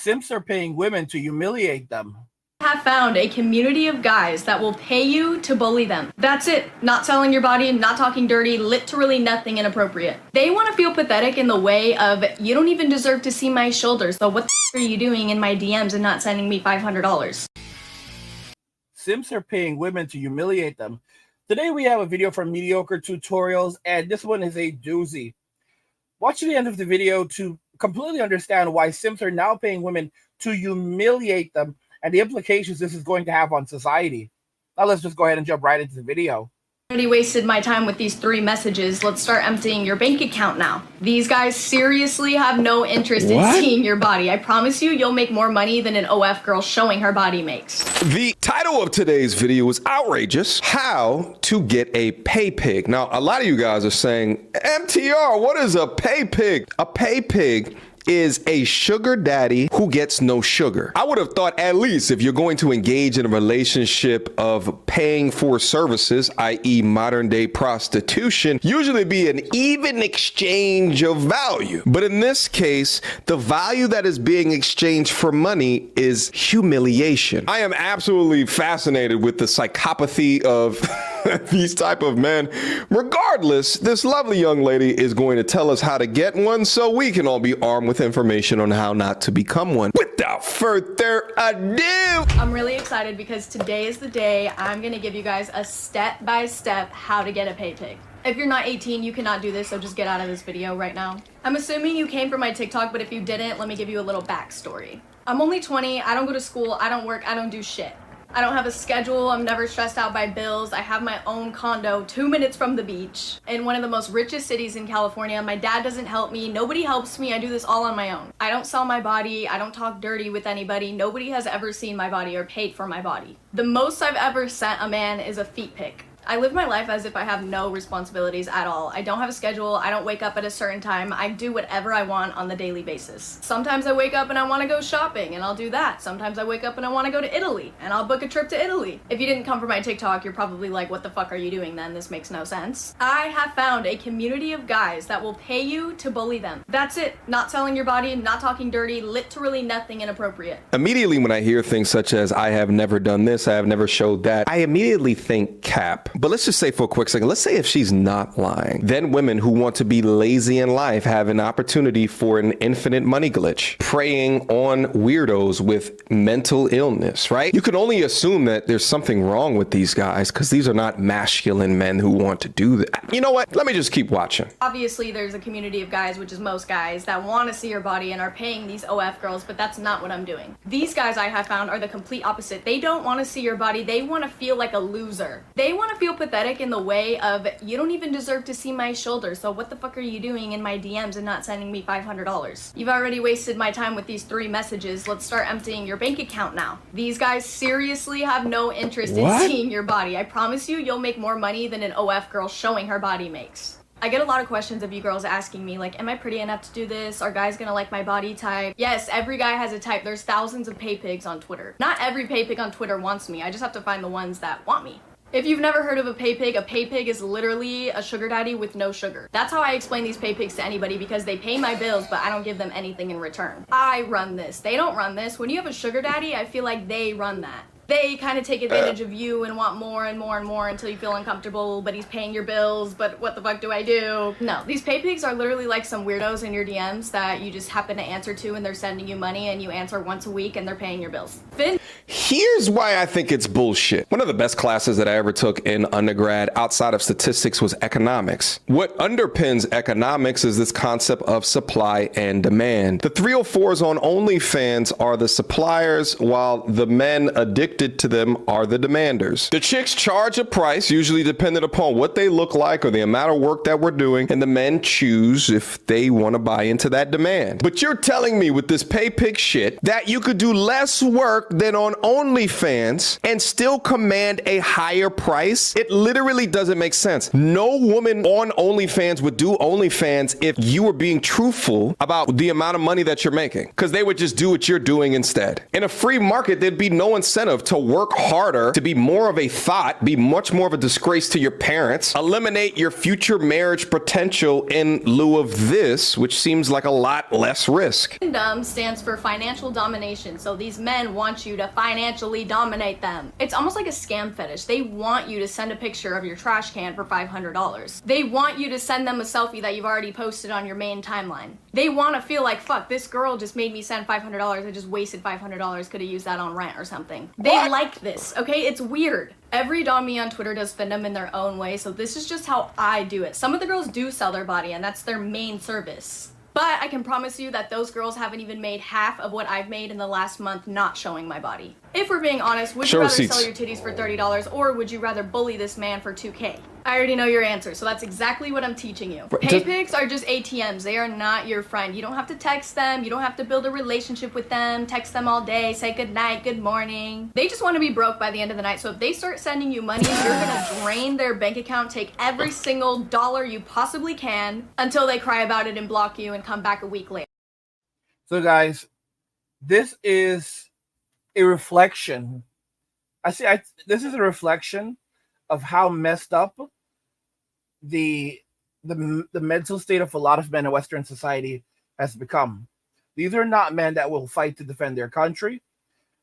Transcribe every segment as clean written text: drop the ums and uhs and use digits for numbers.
Simps are paying women to humiliate them. Have found a community of guys that will pay you to bully them. That's it. Not selling your body, not talking dirty, literally nothing inappropriate. They want to feel pathetic in the way of, you don't even deserve to see my shoulders, so what the f are you doing in my DMs and not sending me $500? Simps are paying women to humiliate them. Today we have a video from Mediocre Tutorials, and this one is a doozy. Watch to the end of the video to completely understand why simps are now paying women to humiliate them and the implications this is going to have on society. Now let's just go ahead and jump right into the video. Already wasted my time with these 3 messages. Let's start emptying your bank account now. These guys seriously have no interest in seeing your body. I promise you, you'll make more money than an OF girl showing her body makes. The title of today's video is outrageous: how to get a pay pig. Now, a lot of you guys are saying, MTR, what is a pay pig? A pay pig is a sugar daddy who gets no sugar. I would have thought at least if you're going to engage in a relationship of paying for services, i.e. modern day prostitution, usually be an even exchange of value. But in this case, the value that is being exchanged for money is humiliation. I am absolutely fascinated with the psychopathy of these type of men. Regardless, this lovely young lady is going to tell us how to get one so we can all be armed with information on how not to become one. Without further ado, I'm really excited because today is the day I'm gonna give you guys a step-by-step how to get a pay pig. If you're not 18, you cannot do this, so just get out of this video right now. I'm assuming you came from my TikTok, but if you didn't, let me give you a little backstory. I'm only 20, I don't go to school, I don't work, I don't do shit. I don't have a schedule, I'm never stressed out by bills. I have my own condo 2 minutes from the beach in one of the most richest cities in California. My dad doesn't help me, nobody helps me, I do this all on my own. I don't sell my body, I don't talk dirty with anybody, nobody has ever seen my body or paid for my body. The most I've ever sent a man is a feet pic. I live my life as if I have no responsibilities at all. I don't have a schedule, I don't wake up at a certain time, I do whatever I want on the daily basis. Sometimes I wake up and I want to go shopping and I'll do that. Sometimes I wake up and I want to go to Italy and I'll book a trip to Italy. If you didn't come from my TikTok, you're probably like, what the fuck are you doing then? This makes no sense. I have found a community of guys that will pay you to bully them. That's it. Not selling your body, not talking dirty, literally nothing inappropriate. immediately when I hear things such as I have never done this, I have never showed that, I immediately think cap. But let's just say for a quick second, let's say if she's not lying, then women who want to be lazy in life have an opportunity for an infinite money glitch, preying on weirdos with mental illness, right? You can only assume that there's something wrong with these guys because these are not masculine men who want to do that. You know what? Let me just keep watching. Obviously, there's a community of guys, which is most guys, that want to see your body and are paying these OF girls, but that's not what I'm doing. These guys I have found are the complete opposite. They don't want to see your body. They want to feel like a loser. They want to feel pathetic in the way of, you don't even deserve to see my shoulders, so what the fuck are you doing in my DMs and not sending me $500? You've already wasted my time with these 3 messages. Let's start emptying your bank account now. These guys seriously have no interest in seeing your body. I promise you, you'll make more money than an OF girl showing her body makes. I get a lot of questions of you girls asking me like, am I pretty enough to do this? Are guys gonna like my body type? Yes, every guy has a type. There's thousands of pay pigs on Twitter. Not every pay pig on Twitter wants me. I just have to find the ones that want me. If you've never heard of a pay pig is literally a sugar daddy with no sugar. That's how I explain these pay pigs to anybody because they pay my bills, but I don't give them anything in return. I run this. They don't run this. When you have a sugar daddy, I feel like they run that. They kind of take advantage of you and want more and more and more until you feel uncomfortable, but he's paying your bills, but what the fuck do I do? No, these pay pigs are literally like some weirdos in your DMs that you just happen to answer to and they're sending you money and you answer once a week and they're paying your bills. Here's why I think it's bullshit. One of the best classes that I ever took in undergrad outside of statistics was economics. What underpins economics is this concept of supply and demand. The 304s on OnlyFans are the suppliers, while the men addicted to them are the demanders. The chicks charge a price, usually dependent upon what they look like or the amount of work that we're doing, and the men choose if they want to buy into that demand. But you're telling me with this pay pig shit that you could do less work than on OnlyFans and still command a higher price? It literally doesn't make sense. No woman on OnlyFans would do OnlyFans if you were being truthful about the amount of money that you're making, because they would just do what you're doing instead. In a free market, there'd be no incentive incentive to work harder, to be more of a thought, be much more of a disgrace to your parents, eliminate your future marriage potential in lieu of this, which seems like a lot less risk. FinDom stands for financial domination, so these men want you to financially dominate them. It's almost like a scam fetish. They want you to send a picture of your trash can for $500. They want you to send them a selfie that you've already posted on your main timeline. They want to feel like, fuck, this girl just made me send $500. I just wasted $500. Could have used that on rent or something. They like this, okay? It's weird. Every domme on Twitter does FinDom in their own way, so this is just how I do it. Some of the girls do sell their body, and that's their main service. But I can promise you that those girls haven't even made half of what I've made in the last month not showing my body. If we're being honest, would you rather sell your titties for $30 or would you rather bully this man for $2K? I already know your answer, so that's exactly what I'm teaching you. Pay pics are just ATMs. They are not your friend. You don't have to text them. You don't have to build a relationship with them. Text them all day. Say good night, good morning. They just want to be broke by the end of the night, so if they start sending you money, you're gonna drain their bank account, take every single dollar you possibly can until they cry about it and block you and come back a week later. So guys, this is a reflection. This is a reflection of how messed up the mental state of a lot of men in Western society has become. These are not men that will fight to defend their country.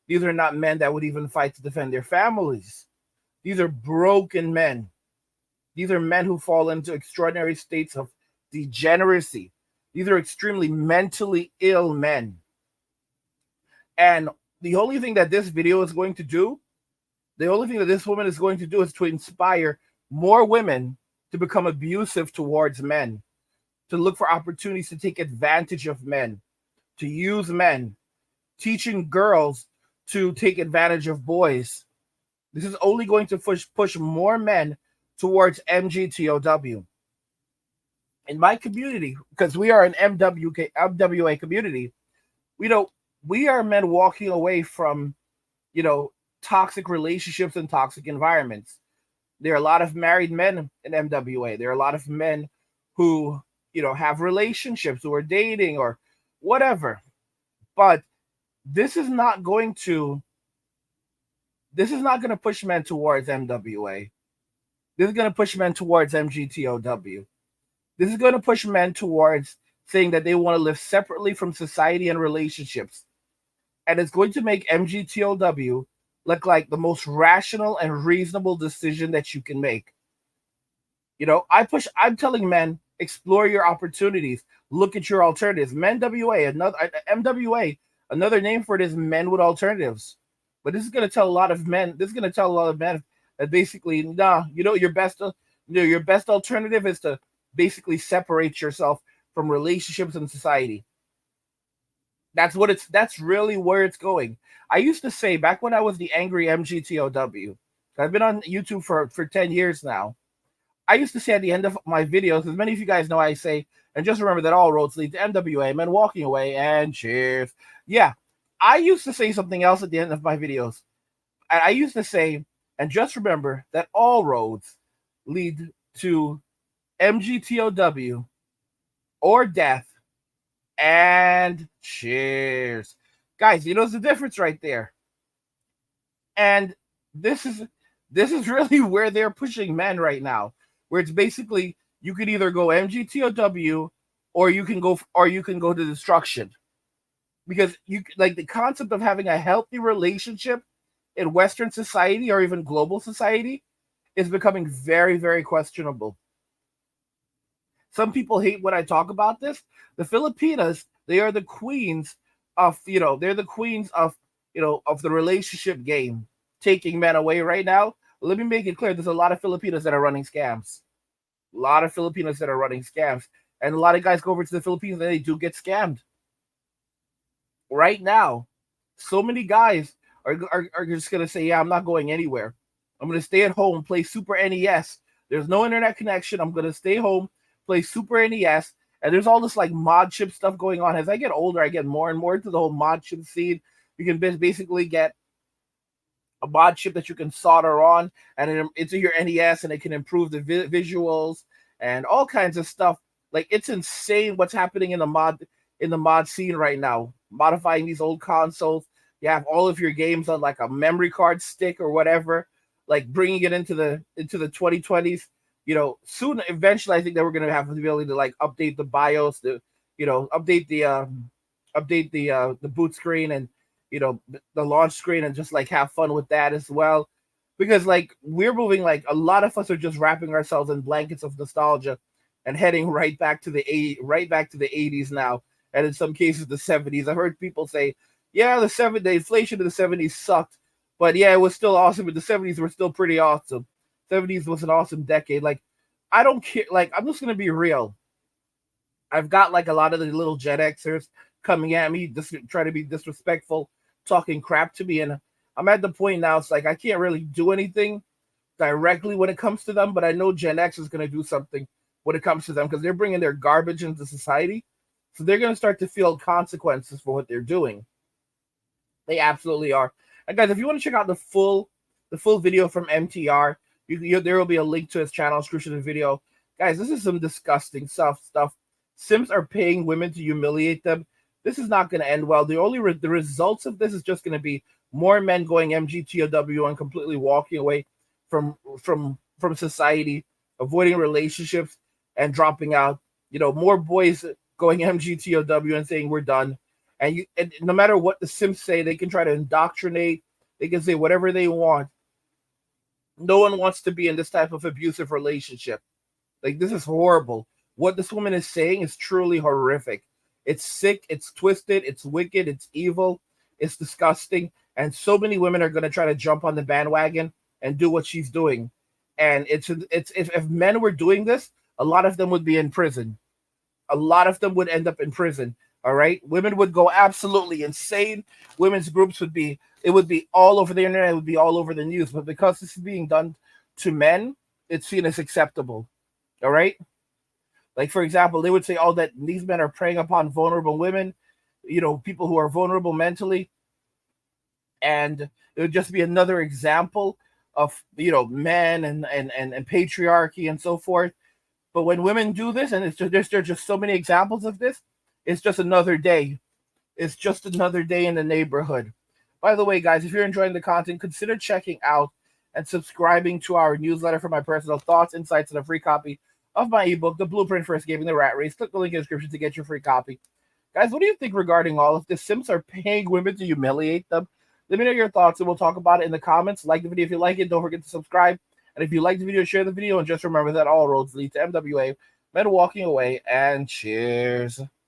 These are not men that would even fight to defend their families. These are broken men. These are men who fall into extraordinary states of degeneracy. These are extremely mentally ill men. And the only thing that this video is going to do, the only thing that this woman is going to do is to inspire more women to become abusive towards men, to look for opportunities to take advantage of men, to use men, teaching girls to take advantage of boys. This is only going to push more men towards MGTOW. In my community, because we are an MWA community, we are men walking away from, toxic relationships and toxic environments. There are a lot of married men in MWA. There are a lot of men who, have relationships, who are dating or whatever. But this is not going to push men towards MWA. This is going to push men towards MGTOW. This is going to push men towards saying that they want to live separately from society and relationships. And it's going to make MGTOW look like the most rational and reasonable decision that you can make. I'm telling men, explore your opportunities, look at your alternatives. MWA, another name for it is men with alternatives. But this is going to tell a lot of men, that basically, your best alternative is to basically separate yourself from relationships and society. That's really where it's going. I used to say, back when I was the angry MGTOW, I've been on YouTube for 10 years now. I used to say at the end of my videos, as many of you guys know, I say, and just remember that all roads lead to MWA, men walking away, and cheers. Yeah, I used to say something else at the end of my videos. I used to say, and just remember that all roads lead to MGTOW or death, and cheers. Guys, there's a difference right there. And this is really where they're pushing men right now, where it's basically you can either go MGTOW or you can go to destruction. Because the concept of having a healthy relationship in Western society or even global society is becoming very, very questionable. Some people hate when I talk about this. The Filipinas, they are the queens of, they're the queens of, of the relationship game, taking men away right now. Let me make it clear. There's a lot of Filipinos that are running scams. A lot of Filipinos that are running scams. And a lot of guys go over to the Philippines and they do get scammed. Right now, so many guys are just going to say, yeah, I'm not going anywhere. I'm going to stay at home, play Super NES. There's no internet connection. I'm going to stay home, play Super NES. And there's all this mod chip stuff going on. As I get older, I get more and more into the whole mod chip scene. You can basically get a mod chip that you can solder on and into your NES, and it can improve the visuals and all kinds of stuff. It's insane what's happening in the mod scene right now. Modifying these old consoles, You have all of your games on like a memory card stick or whatever, like bringing it into the 2020s. Soon, eventually, I think that we're gonna have the ability to like update the BIOS, update the boot screen and the launch screen, and just like have fun with that as well. Because like we're moving, like a lot of us are just wrapping ourselves in blankets of nostalgia and heading right back to the 80s now, and in some cases the 70s. I've heard people say, yeah, the inflation of the 70s sucked, but yeah, it was still awesome. But the 70s were still pretty awesome. 70s was an awesome decade. Like, I don't care. Like, I'm just gonna be real. I've got like a lot of the little Gen Xers coming at me, just trying to be disrespectful, talking crap to me, and I'm at the point now. It's like I can't really do anything directly when it comes to them, but I know Gen X is going to do something when it comes to them because they're bringing their garbage into society, so they're going to start to feel consequences for what they're doing. They absolutely are. And guys, if you want to check out the full video from MTR, there will be a link to his channel description of the video. Guys, this is some disgusting stuff. Simps are paying women to humiliate them. This is not going to end well. The results of this is just going to be more men going MGTOW and completely walking away from society, avoiding relationships and dropping out. More boys going MGTOW and saying we're done. And no matter what the Simps say, they can try to indoctrinate. They can say whatever they want. No one wants to be in this type of abusive relationship. Like, this is horrible. What this woman is saying is truly horrific. It's sick, it's twisted, it's wicked, it's evil, it's disgusting. And so many women are going to try to jump on the bandwagon and do what she's doing. And if men were doing this, a lot of them would be in prison. A lot of them would end up in prison. All right, women would go absolutely insane. Women's groups would be all over the internet. It would be all over the news. But because this is being done to men, it's seen as acceptable. All right. Like, for example, they would say, oh, that these men are preying upon vulnerable women, people who are vulnerable mentally. And it would just be another example of, men and patriarchy and so forth. But when women do this, and there's just so many examples of this, it's just another day. It's just another day in the neighborhood. By the way, guys, if you're enjoying the content, consider checking out and subscribing to our newsletter for my personal thoughts, insights, and a free copy of my ebook, The Blueprint for Escaping the Rat Race. Click the link in the description to get your free copy. Guys, what do you think regarding all of this? Simps are paying women to humiliate them. Let me know your thoughts, and we'll talk about it in the comments. Like the video if you like it. Don't forget to subscribe. And if you like the video, share the video. And just remember that all roads lead to MWA, men walking away. And cheers.